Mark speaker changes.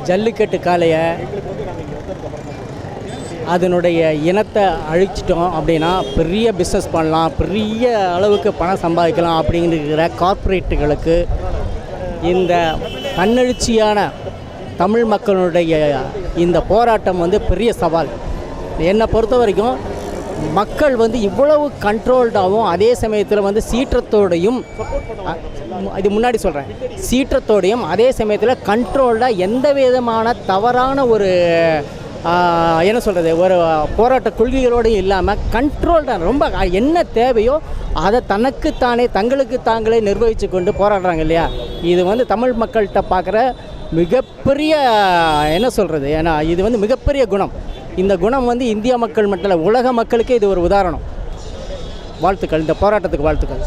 Speaker 1: ஜல்லிக்கட்டு காளையை அதனுடைய இனத்தை அழிச்சிட்டோம் அப்படின்னா பெரிய பிஸ்னஸ் பண்ணலாம், பெரிய அளவுக்கு பணம் சம்பாதிக்கலாம் அப்படிங்கிற கார்ப்பரேட்டுகளுக்கு இந்த தன்னெழுச்சியான தமிழ் மக்களுடைய இந்த போராட்டம் வந்து பெரிய சவால். என்னை பொறுத்த வரைக்கும் மக்கள் வந்து இவ்வளவு கண்ட்ரோல்டாகவும் அதே சமயத்தில் சீற்றத்தோடையும், இது முன்னாடி சொல்கிறேன், சீற்றத்தோடையும் அதே சமயத்தில் கண்ட்ரோல்டாக எந்த விதமான தவறான ஒரு என்ன சொல்கிறது, ஒரு போராட்ட கொள்கைகளோடையும் இல்லாமல் கண்ட்ரோல்டாக ரொம்ப என்ன தேவையோ அதை தனக்குத்தானே தங்களுக்கு தாங்களே நிர்வகித்து கொண்டு போராடுறாங்க இல்லையா. இது தமிழ் மக்கள்கிட்ட பார்க்குற மிகப்பெரிய என்ன சொல்கிறது, ஏன்னா இது மிகப்பெரிய குணம். இந்த குணம் இந்தியா மக்கள் மட்டும் இல்லை, உலக மக்களுக்கே இது ஒரு உதாரணம். வாழ்த்துக்கள், இந்த போராட்டத்துக்கு வாழ்த்துக்கள்.